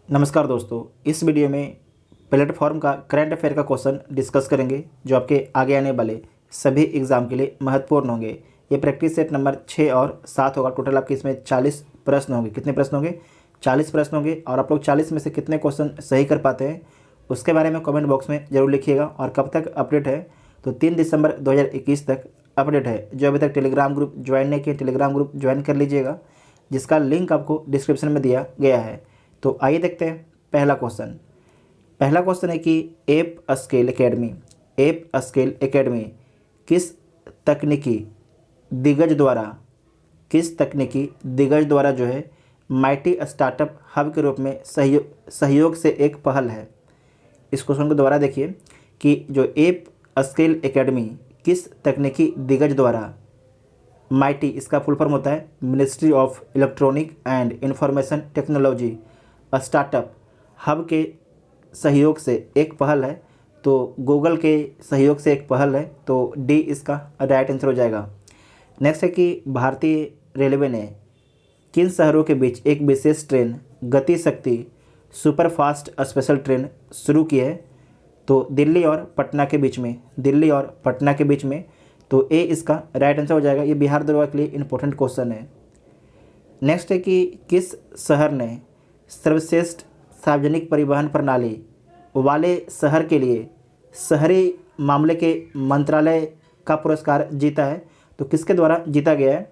नमस्कार दोस्तों, इस वीडियो में प्लेटफॉर्म का करंट अफेयर का क्वेश्चन डिस्कस करेंगे जो आपके आगे आने वाले सभी एग्ज़ाम के लिए महत्वपूर्ण होंगे। ये प्रैक्टिस सेट नंबर 6 और 7 होगा। टोटल आपके इसमें 40 प्रश्न होंगे। कितने प्रश्न होंगे? 40 प्रश्न होंगे। और आप लोग 40 में से कितने क्वेश्चन सही कर पाते हैं उसके बारे में कमेंट बॉक्स में ज़रूर लिखिएगा। और कब तक अपडेट है? तो 3 दिसंबर 2021 तक अपडेट है। जो अभी तक टेलीग्राम ग्रुप ज्वाइन नहीं किए, टेलीग्राम ग्रुप ज्वाइन कर लीजिएगा, जिसका लिंक आपको डिस्क्रिप्शन में दिया गया है। तो आइए देखते हैं पहला क्वेश्चन है कि एप स्केल एकेडमी किस तकनीकी दिग्गज द्वारा जो है माइटी स्टार्टअप हब के रूप में सहयोग से एक पहल है। इस क्वेश्चन को दोबारा देखिए कि जो एप स्केल एकेडमी किस तकनीकी दिग्गज द्वारा, माइटी इसका फुल फॉर्म होता है ministry of electronic and information technology, startup hub के सहयोग से एक पहल है। तो गूगल के सहयोग से एक पहल है, तो डी इसका राइट आंसर हो जाएगा। नेक्स्ट है कि भारतीय रेलवे ने किन शहरों के बीच एक विशेष ट्रेन गति शक्ति सुपरफास्ट स्पेशल ट्रेन शुरू की है? तो दिल्ली और पटना के बीच में। तो ए इसका राइट आंसर हो जाएगा। ये बिहार दरोगा के लिए इंपॉर्टेंट क्वेश्चन है। नेक्स्ट है कि किस शहर ने सर्वश्रेष्ठ सार्वजनिक परिवहन प्रणाली वाले शहर के लिए शहरी मामले के मंत्रालय का पुरस्कार जीता है? तो किसके द्वारा जीता गया है?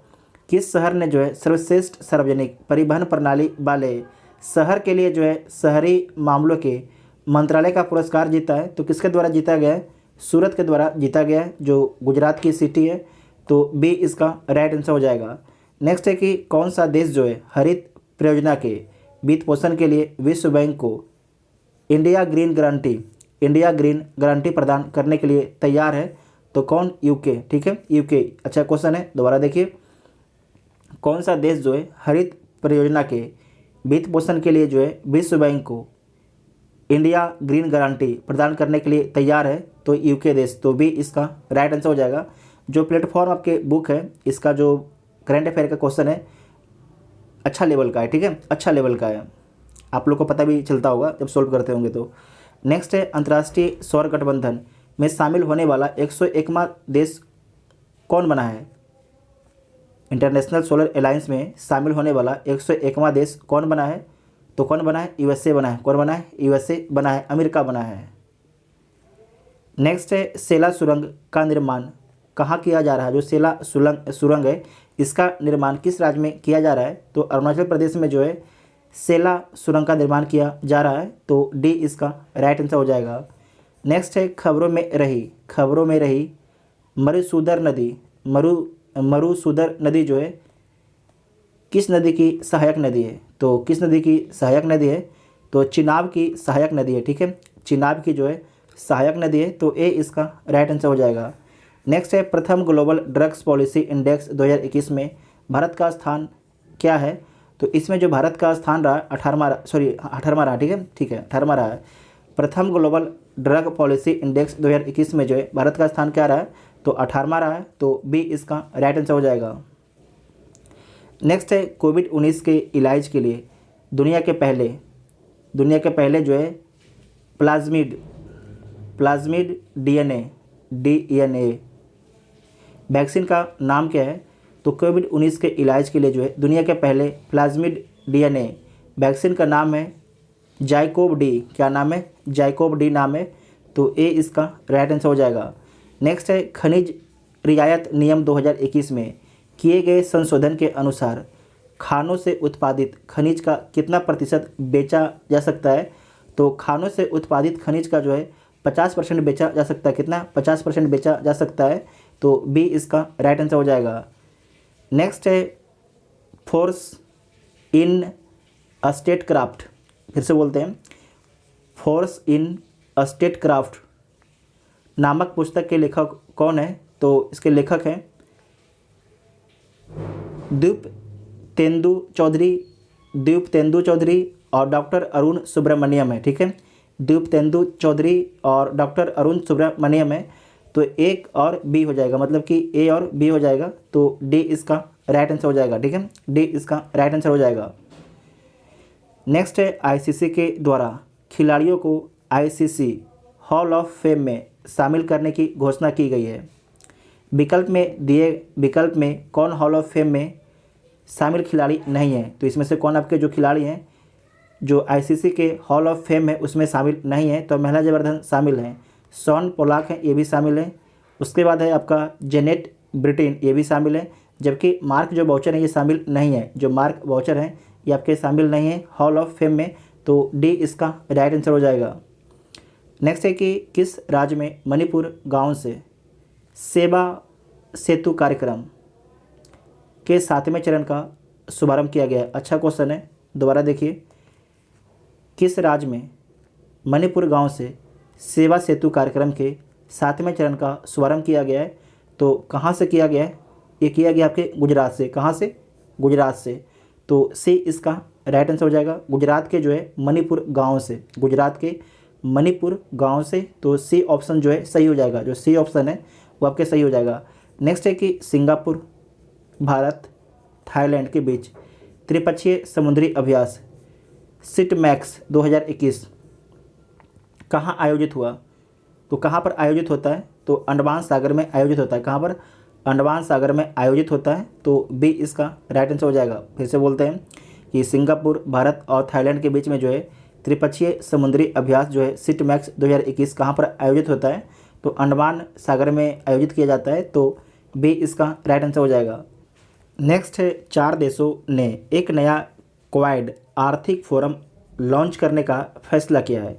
किस शहर ने जो है सर्वश्रेष्ठ सार्वजनिक परिवहन प्रणाली वाले शहर के लिए जो है शहरी मामलों के मंत्रालय का पुरस्कार जीता है? तो किसके द्वारा जीता गया है? सूरत के द्वारा जीता गया है, जो गुजरात की सिटी है। तो बी इसका राइट आंसर हो जाएगा। नेक्स्ट है कि कौन सा देश जो है हरित परियोजना के वित्त पोषण के लिए विश्व बैंक को इंडिया ग्रीन गारंटी प्रदान करने के लिए तैयार है? तो कौन? यूके। ठीक है, यूके। अच्छा क्वेश्चन है, दोबारा देखिए। कौन सा देश जो है हरित परियोजना के वित्त पोषण के लिए जो है विश्व बैंक को इंडिया ग्रीन गारंटी प्रदान करने के लिए तैयार है? तो यूके देश। तो भी इसका राइट आंसर हो जाएगा। जो प्लेटफॉर्म आपके बुक है, इसका जो करंट अफेयर का क्वेश्चन है अच्छा लेवल का है। ठीक है, अच्छा लेवल का है, आप लोग को पता भी चलता होगा जब सोल्व करते होंगे। तो नेक्स्ट है, अंतर्राष्ट्रीय सौर गठबंधन में शामिल होने वाला 101वां देश कौन बना है? इंटरनेशनल सोलर अलायंस में शामिल होने वाला 101वां देश कौन बना है? तो कौन बना है? यूएसए बना है। कौन बना है? यूएसए बना है, अमेरिका बना है। नेक्स्ट है, सेला सुरंग का निर्माण कहाँ किया जा रहा है? जो सेला सुरंग है, इसका निर्माण किस राज्य में किया जा रहा है? तो अरुणाचल प्रदेश में जो है सेला सुरंग का निर्माण किया जा रहा है। तो डी इसका राइट आंसर हो जाएगा। नेक्स्ट है, खबरों में रही मरुसूदर नदी जो है किस नदी की सहायक नदी है? तो किस नदी की सहायक नदी है? तो चिनाब की सहायक नदी है। ठीक है, चिनाब की जो है सहायक नदी है। तो ए इसका राइट आंसर हो जाएगा। नेक्स्ट है, प्रथम ग्लोबल ड्रग्स पॉलिसी इंडेक्स 2021 में भारत का स्थान क्या है? तो इसमें जो भारत का स्थान रहा 18वां रहा। ठीक है 18वां रहा है। प्रथम ग्लोबल ड्रग पॉलिसी इंडेक्स 2021 में जो है भारत का स्थान क्या रहा है? तो 18वां रहा है। तो बी इसका राइट आंसर हो जाएगा। नेक्स्ट है, कोविड-19 के इलाज के लिए दुनिया के पहले जो है प्लाज्मिड डीएनए वैक्सीन का नाम क्या है? तो कोविड-19 के इलाज के लिए जो है दुनिया के पहले प्लाज्मिड डीएनए वैक्सीन का नाम है जाइकोव डी। क्या नाम है? जाइकोव डी नाम है। तो ए इसका राइट आंसर हो जाएगा। नेक्स्ट है, खनिज रियायत नियम 2021 में किए गए संशोधन के अनुसार खानों से उत्पादित खनिज का कितना प्रतिशत बेचा जा सकता है? तो खानों से उत्पादित खनिज का जो है 50% बेचा जा सकता है। कितना? 50% बेचा जा सकता है। तो बी इसका राइट आंसर हो जाएगा। नेक्स्ट है, फोर्स इन स्टेटक्राफ्ट, फिर से बोलते हैं, फोर्स इन स्टेटक्राफ्ट नामक पुस्तक के लेखक कौन है? तो इसके लेखक हैं द्वीपतेंदु चौधरी और डॉक्टर अरुण सुब्रमण्यम है। ठीक है, द्वीपतेंदु चौधरी और डॉक्टर अरुण सुब्रमण्यम है। तो एक और बी हो जाएगा, मतलब कि ए और बी हो जाएगा। तो डी इसका राइट आंसर हो जाएगा। ठीक है, डी इसका राइट आंसर हो जाएगा। नेक्स्ट है आईसीसी के द्वारा खिलाड़ियों को आईसीसी हॉल ऑफ फेम में शामिल करने की घोषणा की गई है। विकल्प में कौन हॉल ऑफ फेम में शामिल खिलाड़ी नहीं है? तो इसमें से कौन आपके जो खिलाड़ी हैं जो आईसीसी के हॉल ऑफ फेम है उसमें शामिल नहीं है? तो महिला जबरदस्त शामिल हैं, शॉन पोलाक हैं, ये भी शामिल है। उसके बाद है आपका जेनेट ब्रिटेन, ये भी शामिल है। जबकि मार्क जो वाउचर है ये शामिल नहीं है, जो मार्क वाउचर हैं ये आपके शामिल नहीं है हॉल ऑफ फेम में। तो डी इसका राइट आंसर हो जाएगा। नेक्स्ट है कि किस राज्य में मणिपुर गांव से सेवा सेतु कार्यक्रम के 7वें चरण का शुभारंभ किया गया है? अच्छा क्वेश्चन है, दोबारा देखिए। किस राज्य में मणिपुर गांव से सेवा सेतु कार्यक्रम के 7वें चरण का शुभारंभ किया गया है? तो कहाँ से किया गया है? ये किया गया आपके गुजरात से। कहाँ से? गुजरात से। तो सी इसका राइट आंसर हो जाएगा। गुजरात के जो है मणिपुर गांव से, गुजरात के मणिपुर गांव से। तो सी ऑप्शन जो है सही हो जाएगा, जो सी ऑप्शन है वो आपके सही हो जाएगा। नेक्स्ट है कि सिंगापुर, भारत, थाईलैंड के बीच त्रिपक्षीय समुद्री अभ्यास सिटमैक्स 2021 कहाँ आयोजित हुआ? तो कहाँ पर आयोजित होता है? तो अंडमान सागर में आयोजित होता है। कहाँ पर? अंडमान सागर में आयोजित होता है। तो बी इसका राइट आंसर हो जाएगा। फिर से बोलते हैं कि सिंगापुर, भारत और थाईलैंड के बीच में जो है त्रिपक्षीय समुद्री अभ्यास जो है सिटमैक्स 2021 कहाँ पर आयोजित होता है? तो अंडमान सागर में आयोजित किया जाता है। तो बी इसका राइट आंसर हो जाएगा। नेक्स्ट है 4 देशों ने एक नया क्वाड आर्थिक फोरम लॉन्च करने का फैसला किया है।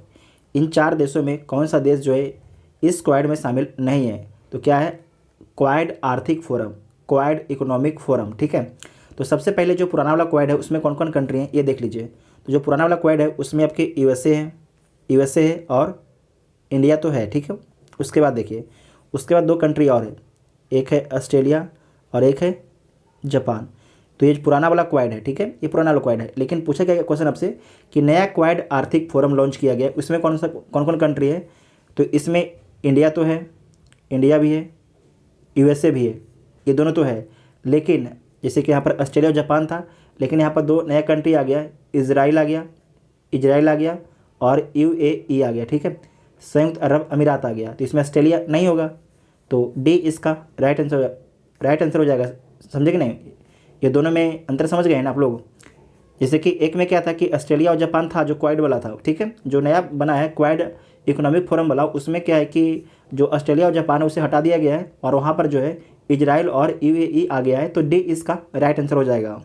इन 4 देशों में कौन सा देश जो है इस क्वाड में शामिल नहीं है? तो क्या है? क्वाड आर्थिक फोरम, क्वाड इकोनॉमिक फोरम, ठीक है। तो सबसे पहले जो पुराना वाला क्वाड है उसमें कौन कौन कंट्री हैं ये देख लीजिए। तो जो पुराना वाला क्वाड है उसमें आपके यूएसए है और इंडिया तो है, ठीक है। उसके बाद देखिए, उसके बाद 2 कंट्री और है, एक है ऑस्ट्रेलिया और एक है जापान। तो ये पुराना वाला क्वाड है, ठीक है, ये पुराना वाला क्वाड है। लेकिन पूछा गया क्वेश्चन आपसे कि नया क्वाड आर्थिक फोरम लॉन्च किया गया, उसमें कौन कौन कंट्री है? तो इसमें इंडिया तो है, इंडिया भी है, यूएसए भी है, ये दोनों तो है। लेकिन जैसे कि यहाँ पर ऑस्ट्रेलिया और जापान था, लेकिन यहाँ पर 2 नया कंट्री आ गया, इजराइल आ गया और यूएई आ गया, ठीक है, संयुक्त अरब अमीरात आ गया। तो इसमें ऑस्ट्रेलिया नहीं होगा। तो डी इसका राइट आंसर हो जाएगा। समझे कि नहीं? ये दोनों में अंतर समझ गए हैं ना आप लोग? जैसे कि एक में क्या था कि ऑस्ट्रेलिया और जापान था जो क्वाड वाला था, ठीक है। जो नया बना है क्वाड इकोनॉमिक फोरम वाला, उसमें क्या है कि जो ऑस्ट्रेलिया और जापान है उसे हटा दिया गया है और वहाँ पर जो है इजराइल और यूएई आ गया है। तो डी इसका राइट आंसर हो जाएगा।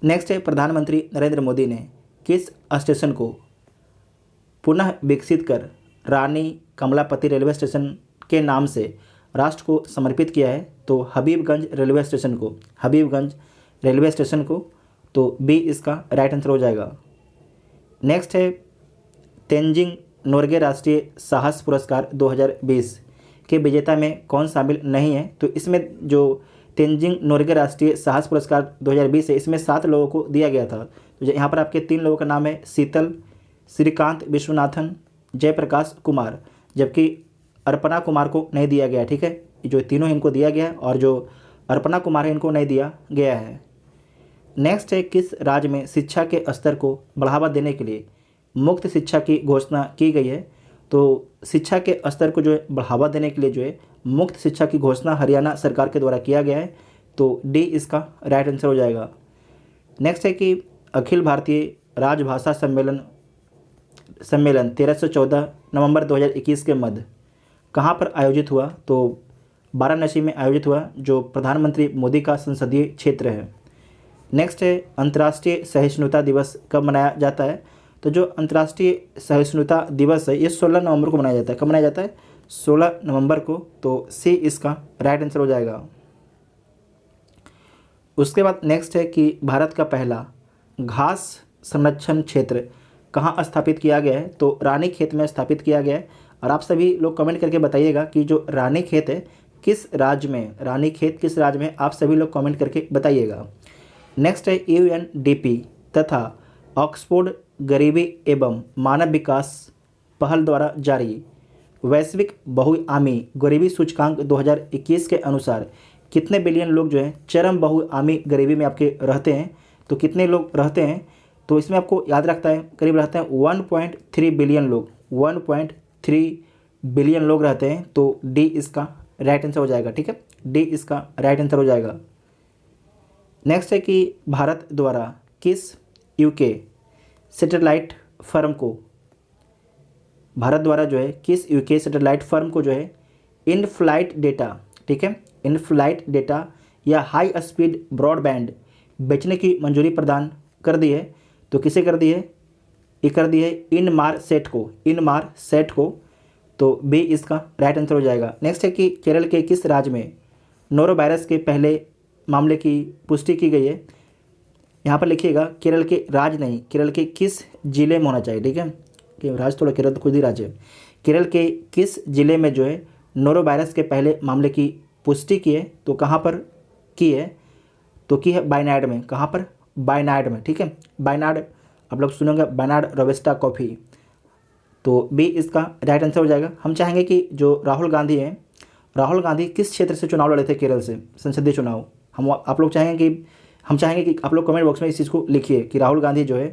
नेक्स्ट है प्रधानमंत्री नरेंद्र मोदी ने किस स्टेशन को पुनः विकसित कर रानी कमलापति रेलवे स्टेशन के नाम से राष्ट्र को समर्पित किया है? तो हबीबगंज रेलवे स्टेशन को। तो बी इसका राइट आंसर हो जाएगा। नेक्स्ट है तेंजिंग नोर्गे राष्ट्रीय साहस पुरस्कार 2020 के विजेता में कौन शामिल नहीं है? तो इसमें जो तेंजिंग नोर्गे राष्ट्रीय साहस पुरस्कार 2020 है, इसमें 7 लोगों को दिया गया था। तो यहाँ पर आपके 3 लोगों का नाम है, शीतल, श्रीकांत विश्वनाथन, जयप्रकाश कुमार, जबकि अर्पणा कुमार को नहीं दिया गया, ठीक है। जो तीनों इनको दिया गया और जो अर्पणा कुमार है इनको नहीं दिया गया है। नेक्स्ट है किस राज्य में शिक्षा के स्तर को बढ़ावा देने के लिए मुक्त शिक्षा की घोषणा की गई है? तो शिक्षा के स्तर को जो है बढ़ावा देने के लिए जो है मुक्त शिक्षा की घोषणा हरियाणा सरकार के द्वारा किया गया है। तो डी इसका राइट आंसर हो जाएगा। नेक्स्ट है कि अखिल भारतीय राजभाषा सम्मेलन 13 से 14 नवंबर 2021 के मध्य कहाँ पर आयोजित हुआ? तो वाराणसी में आयोजित हुआ, जो प्रधानमंत्री मोदी का संसदीय क्षेत्र है। नेक्स्ट है अंतर्राष्ट्रीय सहिष्णुता दिवस कब मनाया जाता है? तो जो अंतर्राष्ट्रीय सहिष्णुता दिवस है ये 16 नवंबर को मनाया जाता है। कब मनाया जाता है? 16 नवंबर को। तो सी इसका राइट आंसर हो जाएगा। उसके बाद नेक्स्ट है कि भारत का पहला घास संरक्षण क्षेत्र कहाँ स्थापित किया गया है? तो रानीखेत में स्थापित किया गया है। और आप सभी लोग कमेंट करके बताइएगा कि जो रानीखेत है किस राज्य में, रानीखेत किस राज्य में, आप सभी लोग कमेंट करके बताइएगा। नेक्स्ट है यूएनडीपी तथा ऑक्सफोर्ड गरीबी एवं मानव विकास पहल द्वारा जारी वैश्विक बहुआयामी गरीबी सूचकांक 2021 के अनुसार कितने बिलियन लोग जो हैं चरम बहुआयामी गरीबी में आपके रहते हैं? तो कितने लोग रहते हैं? तो इसमें आपको याद रखता है करीब रहते हैं 1.3 बिलियन लोग, 1.3 बिलियन लोग रहते हैं। तो डी इसका राइट आंसर हो जाएगा। ठीक है, डी इसका राइट आंसर हो जाएगा। नेक्स्ट है कि भारत द्वारा किस यूके सैटेलाइट फर्म को, भारत द्वारा जो है किस यूके सैटेलाइट फर्म को जो है इन फ्लाइट डेटा, ठीक है, इन फ्लाइट डेटा या हाई स्पीड ब्रॉडबैंड बेचने की मंजूरी प्रदान कर दी है? तो किसे कर दी है? ये कर दी है इनमारसेट को, इनमारसेट को। तो बी इसका राइट आंसर हो जाएगा। नेक्स्ट है कि केरल के किस राज्य में नोरो वायरस के पहले मामले की पुष्टि की गई है? यहाँ पर लिखिएगा केरल के राज्य नहीं, केरल के किस जिले में होना चाहिए। ठीक है, कि राज्य थोड़ा, केरल तो खुद ही राज्य है। केरल के किस जिले में जो है नोरो वायरस के पहले मामले की पुष्टि की है? तो कहाँ पर की है? तो की है वायनाड में। कहाँ पर? वायनाड में। ठीक है, वायनाड आप लोग सुनेंगे, वायनाड रोबस्टा कॉफ़ी। तो बी इसका राइट आंसर हो जाएगा। हम चाहेंगे कि जो राहुल गांधी हैं, राहुल गांधी किस क्षेत्र से चुनाव लड़े थे केरल से, संसदीय चुनाव? हम आप लोग चाहेंगे कि आप लोग कमेंट बॉक्स में इस चीज़ को लिखिए कि राहुल गांधी जो है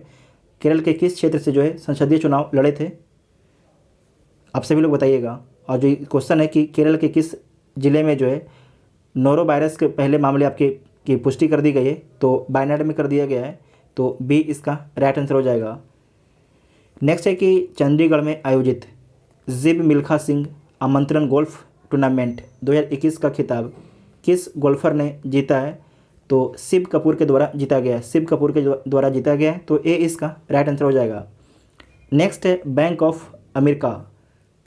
केरल के किस क्षेत्र से जो है संसदीय चुनाव लड़े थे। आप सभी लोग बताइएगा। और जो क्वेश्चन है कि केरल के किस जिले में जो है नोरो वायरस के पहले मामले आपके की पुष्टि कर दी गई है? तो वायनाड में कर दिया गया है। तो बी इसका राइट आंसर हो जाएगा। नेक्स्ट है कि चंडीगढ़ में आयोजित जिब मिल्खा सिंह आमंत्रण गोल्फ टूर्नामेंट 2021 का खिताब किस गोल्फर ने जीता है? तो शिव कपूर के द्वारा जीता गया है, शिव कपूर के द्वारा जीता गया है। तो ए इसका राइट आंसर हो जाएगा। नेक्स्ट है bank of America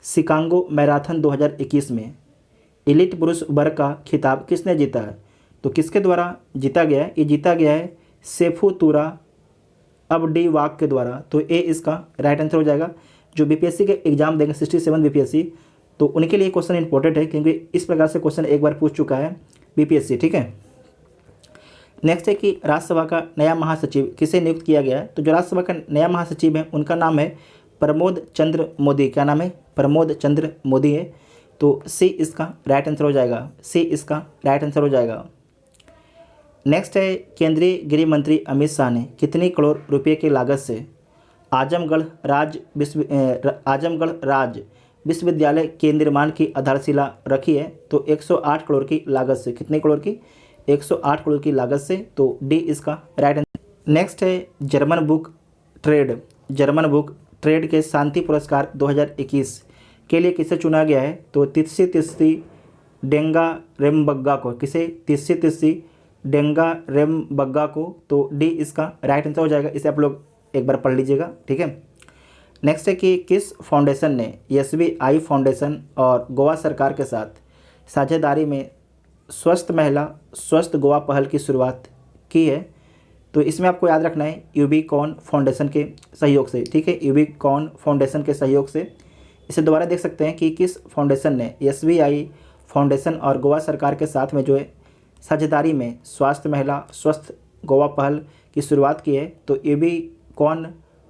Chicago marathon 2021 में एलीट पुरुष वर्ग का खिताब किसने जीता है? तो किसके द्वारा जीता गया है? ये जीता गया है सेफू तुरा अबडी वाक के द्वारा। तो ए इसका राइट आंसर हो जाएगा। जो बीपीएससी के एग्जाम देंगे 67 बीपीएससी, तो उनके लिए क्वेश्चन इंपॉर्टेंट है, क्योंकि इस प्रकार से क्वेश्चन एक बार पूछ चुका है बीपीएससी। ठीक है, नेक्स्ट है कि राज्यसभा का नया महासचिव किसे नियुक्त किया गया है? तो जो राज्यसभा का नया महासचिव है उनका नाम है प्रमोद चंद्र मोदी। क्या नाम है? प्रमोद चंद्र मोदी है। तो सी इसका राइट आंसर हो जाएगा, सी इसका राइट आंसर हो जाएगा। नेक्स्ट है केंद्रीय गृह मंत्री अमित शाह ने कितनी करोड़ रुपए की लागत से आजमगढ़ राज विश्वविद्यालय के निर्माण की आधारशिला रखी है? तो 108 करोड़ की लागत से। कितने करोड़ की? 108 करोड़ की लागत से। तो डी इसका राइट आंसर। नेक्स्ट है जर्मन बुक ट्रेड के शांति पुरस्कार 2021 के लिए किसे चुना गया है? तो तिस्सी डेंगा रेमबग्गा को। किसे? तिस्सी डेंगा रेमबग्गा को। तो डी इसका राइट आंसर हो जाएगा। इसे आप लोग एक बार पढ़ लीजिएगा। ठीक है, नेक्स्ट है कि किस फाउंडेशन ने SBI फाउंडेशन और गोवा सरकार के साथ साझेदारी में स्वस्थ महिला स्वस्थ गोवा पहल की शुरुआत की है? तो इसमें आपको याद रखना है यूबीकॉन फाउंडेशन के सहयोग से। ठीक है, यूबीकॉन फाउंडेशन के सहयोग से। इसे दोबारा देख सकते हैं कि किस फाउंडेशन ने SBI फाउंडेशन और गोवा सरकार के साथ में जो है साझेदारी में स्वास्थ्य महिला स्वस्थ गोवा पहल की शुरुआत की है। तो यूबीकॉन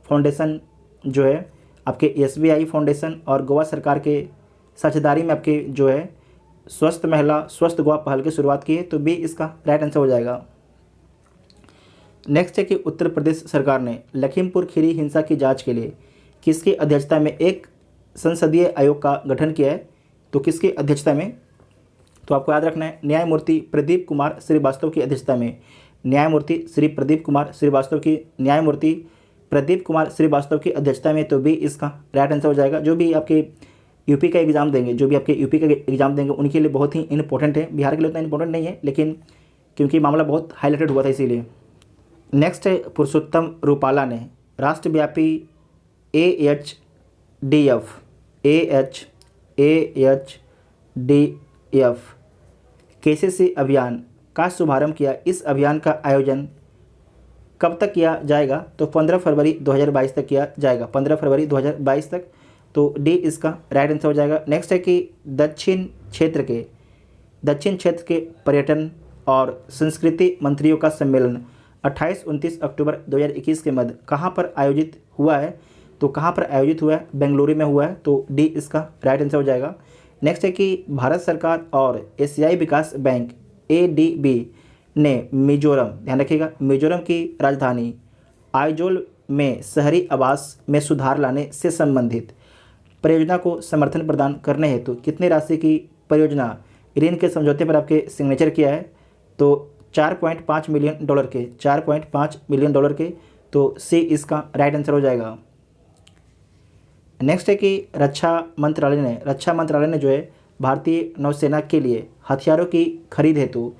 फाउंडेशन जो है आपके SBI फाउंडेशन और गोवा सरकार के साझेदारी में आपके जो है स्वस्थ महिला स्वस्थ गोवा पहल की शुरुआत की है। तो बी इसका राइट आंसर हो जाएगा। नेक्स्ट है कि उत्तर प्रदेश सरकार ने लखीमपुर खीरी हिंसा की जांच के लिए किसकी अध्यक्षता में एक संसदीय आयोग का गठन किया है? तो किसकी अध्यक्षता में? तो आपको याद रखना है न्यायमूर्ति प्रदीप कुमार श्रीवास्तव की अध्यक्षता में। न्यायमूर्ति प्रदीप कुमार श्रीवास्तव की अध्यक्षता में। तो बी इसका राइट आंसर हो जाएगा। जो भी आपके यूपी का एग्ज़ाम देंगे, उनके लिए बहुत ही इंपॉर्टेंट है। बिहार के लिए उतना इंपॉर्टेंट नहीं है, लेकिन क्योंकि मामला बहुत हाईलाइटेड हुआ था इसीलिए। नेक्स्ट है पुरुषोत्तम रूपाला ने राष्ट्रव्यापी AHDF KCC अभियान का शुभारंभ किया। इस अभियान का आयोजन कब तक किया जाएगा? तो 15 फरवरी 2022 तक किया जाएगा, 15 फरवरी 2022 तक। तो डी इसका राइट आंसर हो जाएगा। नेक्स्ट है कि दक्षिण क्षेत्र के पर्यटन और संस्कृति मंत्रियों का सम्मेलन 28-29 अक्टूबर 2021 के मध्य कहाँ पर आयोजित हुआ है? तो कहाँ पर आयोजित हुआ है? बेंगलुरु में हुआ है। तो डी इसका राइट आंसर हो जाएगा। नेक्स्ट है कि भारत सरकार और एशियाई विकास बैंक ADB ने मिजोरम, ध्यान रखिएगा, मिजोरम की राजधानी आइजोल में शहरी आवास में सुधार लाने से संबंधित परियोजना को समर्थन प्रदान करने हेतु कितनी राशि की परियोजना ऋण के समझौते पर आपके सिग्नेचर किया है? तो $4.5 मिलियन के, $4.5 मिलियन के। तो सी इसका राइट आंसर हो जाएगा। नेक्स्ट है कि रक्षा मंत्रालय ने जो है भारतीय नौसेना के लिए हथियारों की खरीद हेतु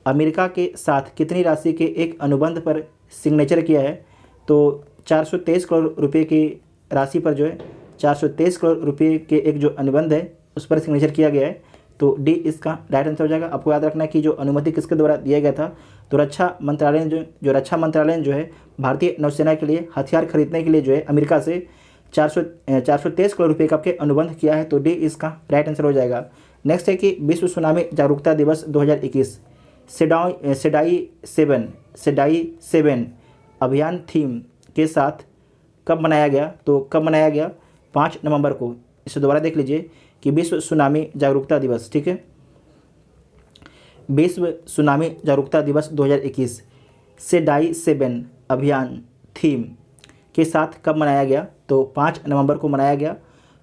अमेरिका के साथ कितनी राशि के एक अनुबंध पर सिग्नेचर किया है? तो 423 करोड़ रुपए की राशि पर जो है 423 करोड़ रुपए के एक जो अनुबंध है उस पर सिग्नेचर किया गया है। तो डी इसका राइट आंसर हो जाएगा। आपको याद रखना है कि जो अनुमति किसके द्वारा दिया गया था, तो रक्षा मंत्रालय ने जो है भारतीय नौसेना के लिए हथियार खरीदने के लिए जो है अमेरिका से 423 करोड़ रुपए का आपके अनुबंध किया है। तो डी इसका राइट आंसर हो जाएगा। नेक्स्ट है कि विश्व सुनामी जागरूकता दिवस 2021 सेडाई 7 अभियान थीम के साथ कब मनाया गया? तो कब मनाया गया? 5 नवंबर को। इसे दोबारा देख लीजिए कि विश्व सुनामी जागरूकता दिवस, ठीक है, विश्व सुनामी जागरूकता दिवस 2021 सेडाई 7 अभियान थीम के साथ कब मनाया गया? तो 5 नवंबर को मनाया गया।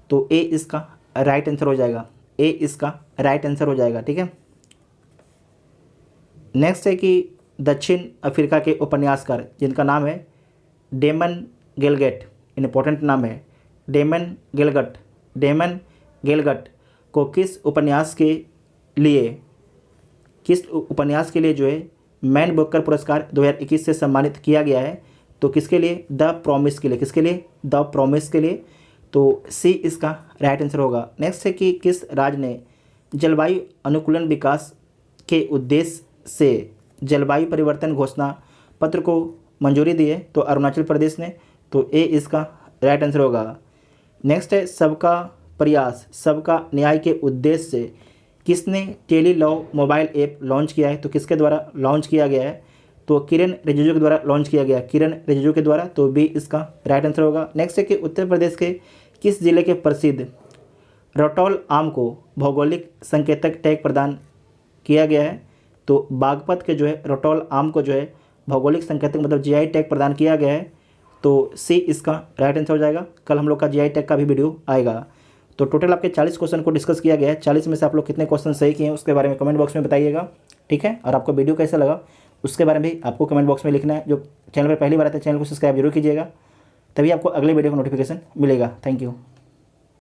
तो ए इसका राइट आंसर हो जाएगा। ए इसका राइट आंसर हो जाएगा, ठीक है। नेक्स्ट है कि दक्षिण अफ्रीका के उपन्यासकार जिनका नाम है डेमन गेलगट, इम्पोर्टेंट नाम है डेमन गेलगट को किस उपन्यास के लिए जो है मैन बुकर पुरस्कार 2021 से सम्मानित किया गया है? तो किसके लिए? द प्रॉमिस के लिए। किसके लिए? द प्रॉमिस के लिए। तो सी इसका राइट आंसर होगा। नेक्स्ट है कि किस राज्य ने जलवायु अनुकूलन विकास के उद्देश्य से जलवायु परिवर्तन घोषणा पत्र को मंजूरी दी है? तो अरुणाचल प्रदेश ने। तो ए इसका राइट आंसर होगा। नेक्स्ट है सबका प्रयास सबका न्याय के उद्देश्य से किसने tele law mobile app launch किया है? तो किसके द्वारा लॉन्च किया गया है? तो किरण रिजिजू के द्वारा लॉन्च किया गया, किरण रिजिजू के द्वारा। तो बी इसका राइट आंसर होगा। नेक्स्ट है कि उत्तर प्रदेश के किस जिले के प्रसिद्ध रटौल आम को भौगोलिक संकेतक टैग प्रदान किया गया है? तो बागपत के जो है रटौल आम को जो है भौगोलिक संकेतक मतलब जीआई टैग प्रदान किया गया है। तो सी इसका राइट आंसर हो जाएगा। कल हम लोग का जीआई टैग का भी वीडियो आएगा। तो टोटल आपके 40 क्वेश्चन को डिस्कस किया गया है। 40 में से आप लोग कितने क्वेश्चन सही किए हैं उसके बारे में कमेंट बॉक्स में बताइएगा, ठीक है। और आपको वीडियो कैसा लगा उसके बारे में भी आपको कमेंट बॉक्स में लिखना है। जो चैनल पर पहली बार आते हैं चैनल को सब्सक्राइब जरूर कीजिएगा, तभी आपको अगले वीडियो का नोटिफिकेशन मिलेगा। Thank you.